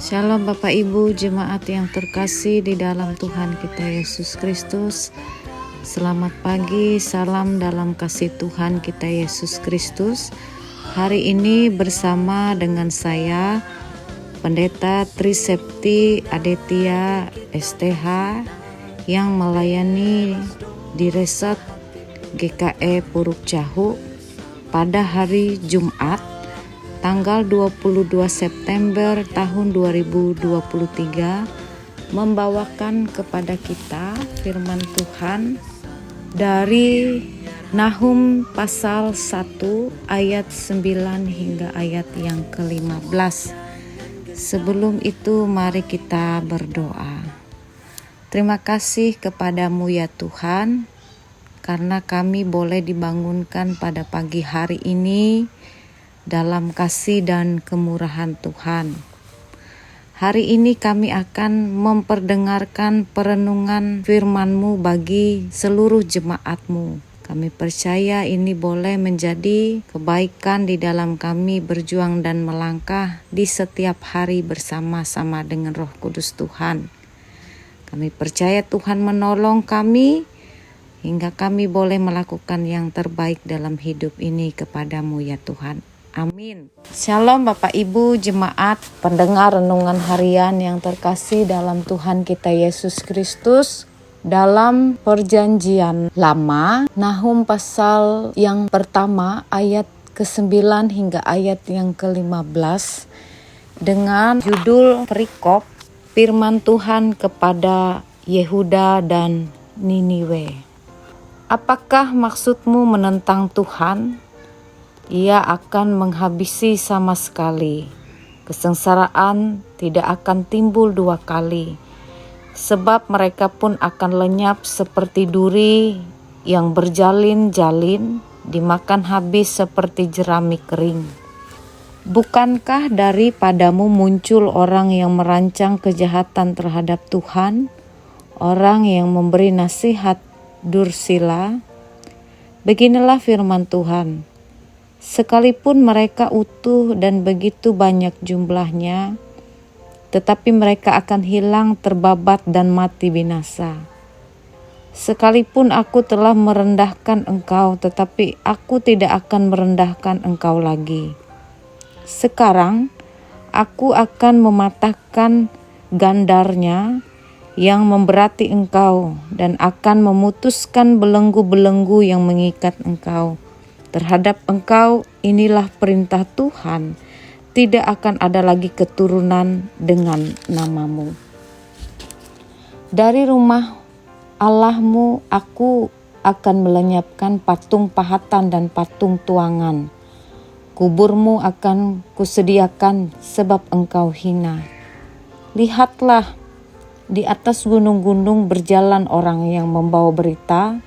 Shalom Bapak Ibu jemaat yang terkasih di dalam Tuhan kita Yesus Kristus. Selamat pagi, salam dalam kasih Tuhan kita Yesus Kristus. Hari ini bersama dengan saya Pendeta Trisepti Aditya STH yang melayani di Resort GKE Puruk Cahu pada hari Jumat tanggal 22 September tahun 2023 membawakan kepada kita firman Tuhan dari Nahum pasal 1 ayat 9 hingga ayat yang ke-15. Sebelum itu mari kita berdoa. Terima kasih kepadamu ya Tuhan, karena kami boleh dibangunkan pada pagi hari ini dalam kasih dan kemurahan Tuhan. Hari ini kami akan memperdengarkan perenungan firman-Mu bagi seluruh jemaat-Mu. Kami percaya ini boleh menjadi kebaikan di dalam kami berjuang dan melangkah di setiap hari bersama-sama dengan Roh Kudus Tuhan. Kami percaya Tuhan menolong kami hingga kami boleh melakukan yang terbaik dalam hidup ini kepadamu ya Tuhan. Amin. Shalom Bapak Ibu jemaat pendengar renungan harian yang terkasih dalam Tuhan kita Yesus Kristus. Dalam perjanjian lama, Nahum pasal yang pertama ayat ke-9 hingga ayat yang ke-15 dengan judul perikop firman Tuhan kepada Yehuda dan Niniwe. Apakah maksudmu menentang Tuhan? Ia akan menghabisi sama sekali. Kesengsaraan tidak akan timbul dua kali, sebab mereka pun akan lenyap seperti duri yang berjalin-jalin, dimakan habis seperti jerami kering. Bukankah daripadamu muncul orang yang merancang kejahatan terhadap Tuhan, orang yang memberi nasihat dursila? Beginilah firman Tuhan. Sekalipun mereka utuh dan begitu banyak jumlahnya, tetapi mereka akan hilang, terbabat dan mati binasa. Sekalipun aku telah merendahkan engkau, tetapi aku tidak akan merendahkan engkau lagi. Sekarang aku akan mematahkan gandarnya yang memberati engkau dan akan memutuskan belenggu-belenggu yang mengikat engkau. Terhadap engkau inilah perintah Tuhan, tidak akan ada lagi keturunan dengan namamu. Dari rumah Allahmu aku akan melenyapkan patung pahatan dan patung tuangan. Kuburmu akan kusediakan sebab engkau hina. Lihatlah, di atas gunung-gunung berjalan orang yang membawa berita,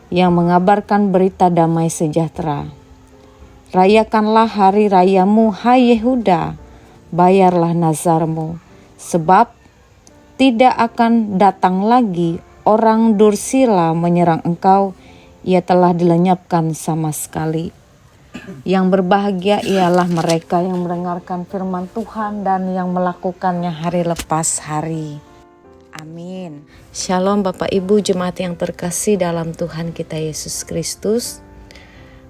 yang mengabarkan berita damai sejahtera. Rayakanlah hari rayamu, hai Yehuda, bayarlah nazarmu, sebab tidak akan datang lagi orang dursila menyerang engkau, ia telah dilenyapkan sama sekali. Yang berbahagia ialah mereka yang mendengarkan firman Tuhan dan yang melakukannya hari lepas hari. Amin. Shalom Bapak Ibu jemaat yang terkasih dalam Tuhan kita Yesus Kristus.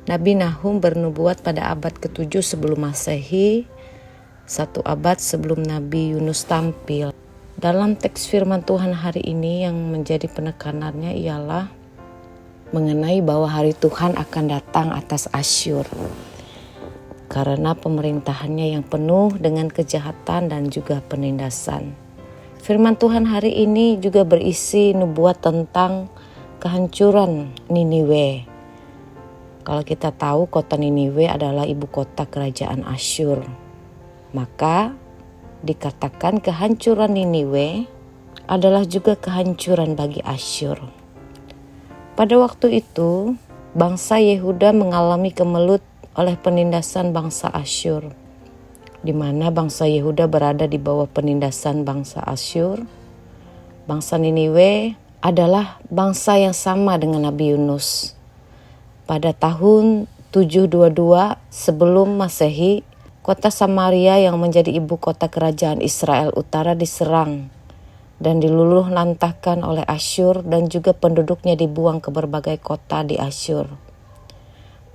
Nabi Nahum bernubuat pada abad ke-7 sebelum Masehi, 1 abad sebelum Nabi Yunus tampil. Dalam teks firman Tuhan hari ini yang menjadi penekanannya ialah mengenai bahwa hari Tuhan akan datang atas Asyur. Karena pemerintahannya yang penuh dengan kejahatan dan juga penindasan. Firman Tuhan hari ini juga berisi nubuat tentang kehancuran Niniwe. Kalau kita tahu kota Niniwe adalah ibu kota kerajaan Asyur, maka dikatakan kehancuran Niniwe adalah juga kehancuran bagi Asyur. Pada waktu itu, bangsa Yehuda mengalami kemelut oleh penindasan bangsa Asyur, di mana bangsa Yehuda berada di bawah penindasan bangsa Asyur. Bangsa Niniwe adalah bangsa yang sama dengan Nabi Yunus. Pada tahun 722 sebelum Masehi, Kota Samaria yang menjadi ibu kota kerajaan Israel Utara diserang dan diluluh lantahkan oleh Asyur, dan juga penduduknya dibuang ke berbagai kota di Asyur.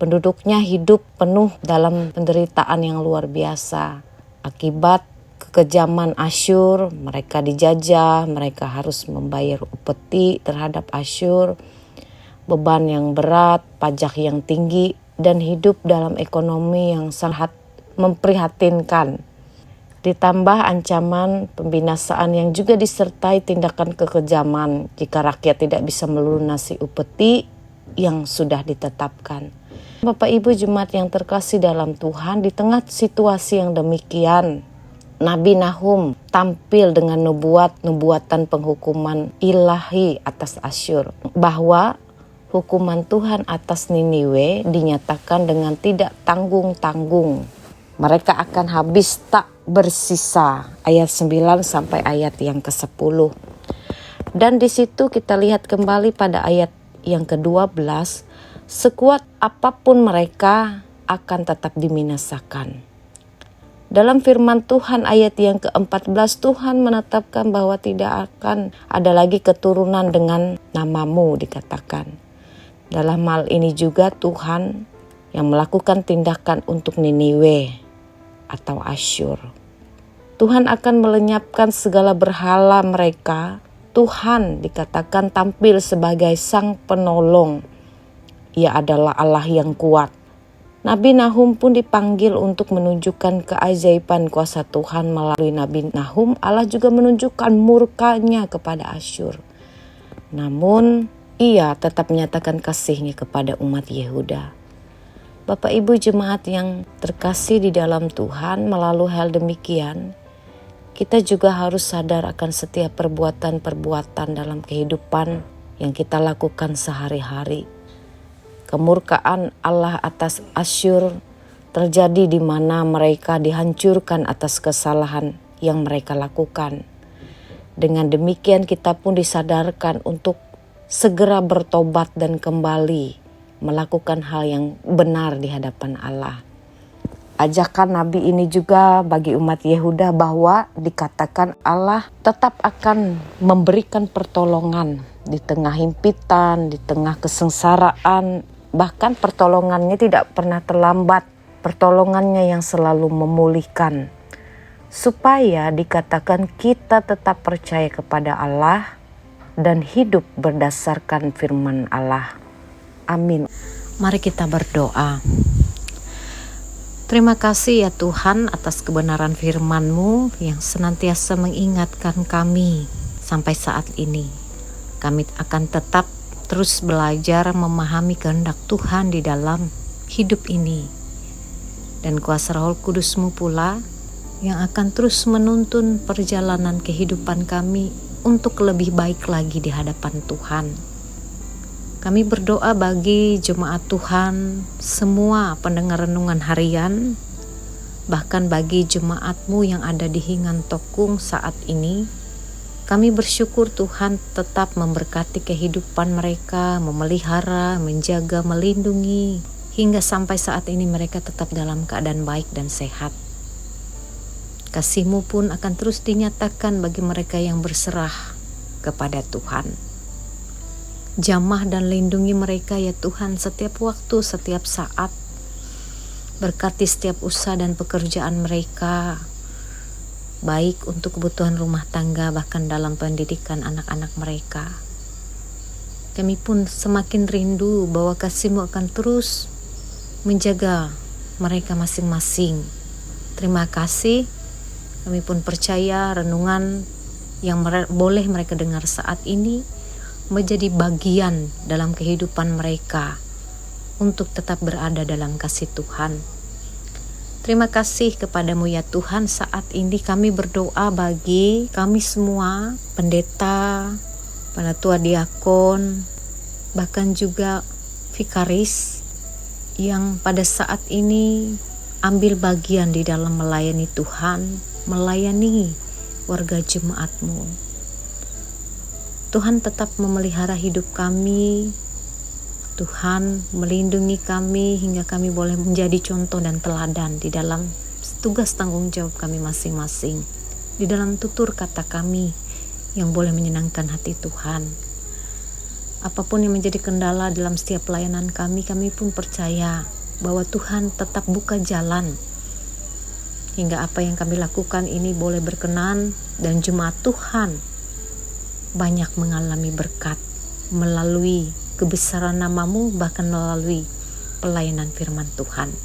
Penduduknya hidup penuh dalam penderitaan yang luar biasa. Akibat kekejaman Asyur, mereka dijajah, mereka harus membayar upeti terhadap Asyur, beban yang berat, pajak yang tinggi, dan hidup dalam ekonomi yang sangat memprihatinkan. Ditambah ancaman pembinasaan yang juga disertai tindakan kekejaman jika rakyat tidak bisa melunasi upeti yang sudah ditetapkan. Bapak Ibu jemaat yang terkasih dalam Tuhan, di tengah situasi yang demikian, Nabi Nahum tampil dengan nubuatan penghukuman ilahi atas Asyur, bahwa hukuman Tuhan atas Niniwe dinyatakan dengan tidak tanggung-tanggung. Mereka akan habis tak bersisa. Ayat 9 sampai ayat yang ke-10. Dan di situ kita lihat kembali pada ayat yang ke-12, sekuat apapun mereka akan tetap diminasakan. Dalam firman Tuhan ayat yang ke-14, Tuhan menetapkan bahwa tidak akan ada lagi keturunan dengan namamu, dikatakan. Dalam hal ini juga Tuhan yang melakukan tindakan untuk Niniwe atau Asyur. Tuhan akan melenyapkan segala berhala mereka. Tuhan dikatakan tampil sebagai sang penolong. Ia adalah Allah yang kuat. Nabi Nahum pun dipanggil untuk menunjukkan keajaiban kuasa Tuhan. Melalui Nabi Nahum, Allah juga menunjukkan murkanya kepada Asyur. Namun, ia tetap menyatakan kasihnya kepada umat Yehuda. Bapak Ibu jemaat yang terkasih di dalam Tuhan, melalui hal demikian, kita juga harus sadar akan setiap perbuatan-perbuatan dalam kehidupan yang kita lakukan sehari-hari. Kemurkaan Allah atas Asyur terjadi di mana mereka dihancurkan atas kesalahan yang mereka lakukan. Dengan demikian kita pun disadarkan untuk segera bertobat dan kembali melakukan hal yang benar di hadapan Allah. Ajakan Nabi ini juga bagi umat Yehuda bahwa dikatakan Allah tetap akan memberikan pertolongan di tengah himpitan, di tengah kesengsaraan. Bahkan pertolongannya tidak pernah terlambat, pertolongannya yang selalu memulihkan. Supaya dikatakan kita tetap percaya kepada Allah dan hidup berdasarkan firman Allah. Amin. Mari kita berdoa. Terima kasih ya Tuhan atas kebenaran firman-Mu yang senantiasa mengingatkan kami sampai saat ini. Kami akan tetap terus belajar memahami kehendak Tuhan di dalam hidup ini. Dan kuasa Roh Kudus-Mu pula yang akan terus menuntun perjalanan kehidupan kami untuk lebih baik lagi di hadapan Tuhan. Kami berdoa bagi jemaat Tuhan, semua pendengar renungan harian, bahkan bagi jemaat-Mu yang ada di Hingan Tokung saat ini. Kami bersyukur Tuhan tetap memberkati kehidupan mereka, memelihara, menjaga, melindungi, hingga sampai saat ini mereka tetap dalam keadaan baik dan sehat. Kasih-Mu pun akan terus dinyatakan bagi mereka yang berserah kepada Tuhan. Jamah dan lindungi mereka ya Tuhan setiap waktu, setiap saat. Berkati setiap usaha dan pekerjaan mereka, baik untuk kebutuhan rumah tangga bahkan dalam pendidikan anak-anak mereka. Kami pun semakin rindu bahwa kasih-Mu akan terus menjaga mereka masing-masing. Terima kasih. Kami pun percaya renungan yang boleh mereka dengar saat ini menjadi bagian dalam kehidupan mereka untuk tetap berada dalam kasih Tuhan. Terima kasih kepadamu ya Tuhan. Saat ini kami berdoa bagi kami semua, pendeta, penatua diakon, bahkan juga vikaris yang pada saat ini ambil bagian di dalam melayani Tuhan, melayani warga jemaat-Mu. Tuhan tetap memelihara hidup kami. Tuhan melindungi kami hingga kami boleh menjadi contoh dan teladan di dalam tugas tanggung jawab kami masing-masing, di dalam tutur kata kami yang boleh menyenangkan hati Tuhan. Apapun yang menjadi kendala dalam setiap pelayanan kami pun percaya bahwa Tuhan tetap buka jalan hingga apa yang kami lakukan ini boleh berkenan, dan jemaat Tuhan banyak mengalami berkat melalui kebesaran nama-Mu, bahkan melalui pelayanan firman Tuhan.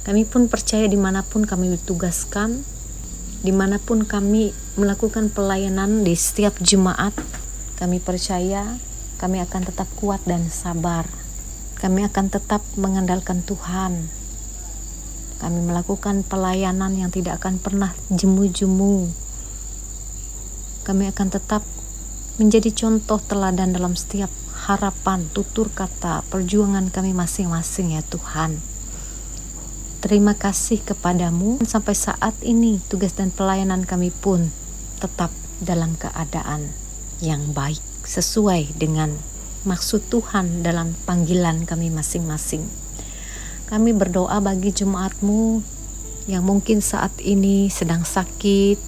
Kami pun percaya dimanapun kami ditugaskan, dimanapun kami melakukan pelayanan di setiap jemaat, kami percaya kami akan tetap kuat dan sabar. Kami akan tetap mengandalkan Tuhan. Kami melakukan pelayanan yang tidak akan pernah jemu-jemu. Kami akan tetap menjadi contoh teladan dalam setiap harapan, tutur kata, perjuangan kami masing-masing ya Tuhan. Terima kasih kepadamu. Sampai saat ini tugas dan pelayanan kami pun tetap dalam keadaan yang baik, sesuai dengan maksud Tuhan dalam panggilan kami masing-masing. Kami berdoa bagi jemaat-Mu yang mungkin saat ini sedang sakit.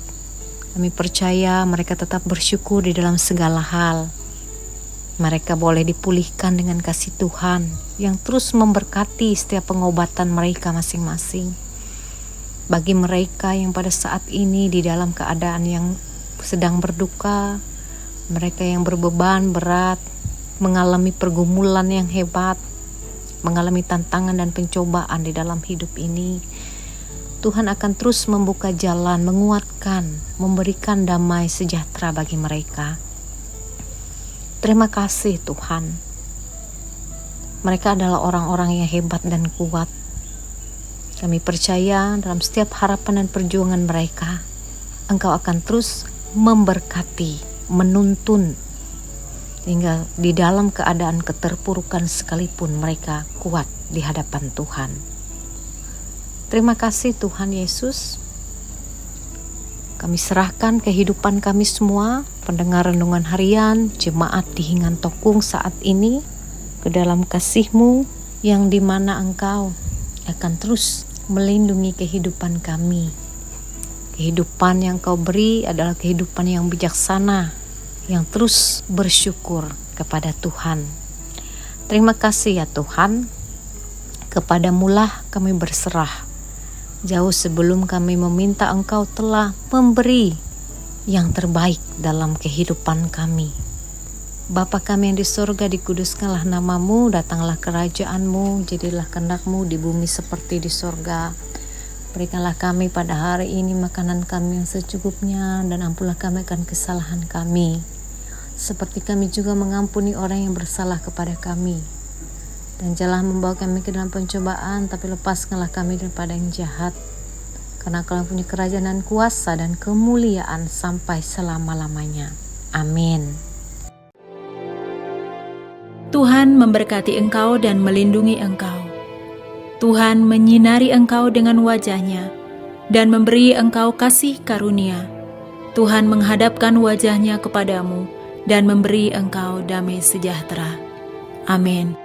Kami percaya mereka tetap bersyukur di dalam segala hal. Mereka boleh dipulihkan dengan kasih Tuhan yang terus memberkati setiap pengobatan mereka masing-masing. Bagi mereka yang pada saat ini di dalam keadaan yang sedang berduka, mereka yang berbeban berat, mengalami pergumulan yang hebat, mengalami tantangan dan pencobaan di dalam hidup ini, Tuhan akan terus membuka jalan, menguatkan, memberikan damai sejahtera bagi mereka. Terima kasih Tuhan. Mereka adalah orang-orang yang hebat dan kuat. Kami percaya dalam setiap harapan dan perjuangan mereka, Engkau akan terus memberkati, menuntun, hingga di dalam keadaan keterpurukan sekalipun mereka kuat di hadapan Tuhan. Terima kasih Tuhan Yesus. Kami serahkan kehidupan kami semua, pendengar renungan harian, jemaat di Hingan Tokung saat ini, ke dalam kasih-Mu yang dimana Engkau akan terus melindungi kehidupan kami. Kehidupan yang Kau beri adalah kehidupan yang bijaksana, yang terus bersyukur kepada Tuhan. Terima kasih ya Tuhan, kepadamu-lah kami berserah. Jauh sebelum kami meminta, Engkau telah memberi yang terbaik dalam kehidupan kami. Bapa kami yang di surga, dikuduskanlah nama-Mu, datanglah kerajaan-Mu, jadilah kehendak-Mu di bumi seperti di surga. Berikanlah kami pada hari ini makanan kami yang secukupnya, dan ampunlah kami akan kesalahan kami, seperti kami juga mengampuni orang yang bersalah kepada kami. Dan janganlah membawa kami ke dalam pencobaan, tapi lepaskanlah kami daripada yang jahat. Karena Kau punya kerajaan dan kuasa dan kemuliaan sampai selama-lamanya. Amin. Tuhan memberkati engkau dan melindungi engkau. Tuhan menyinari engkau dengan wajah-Nya dan memberi engkau kasih karunia. Tuhan menghadapkan wajah-Nya kepadamu dan memberi engkau damai sejahtera. Amin.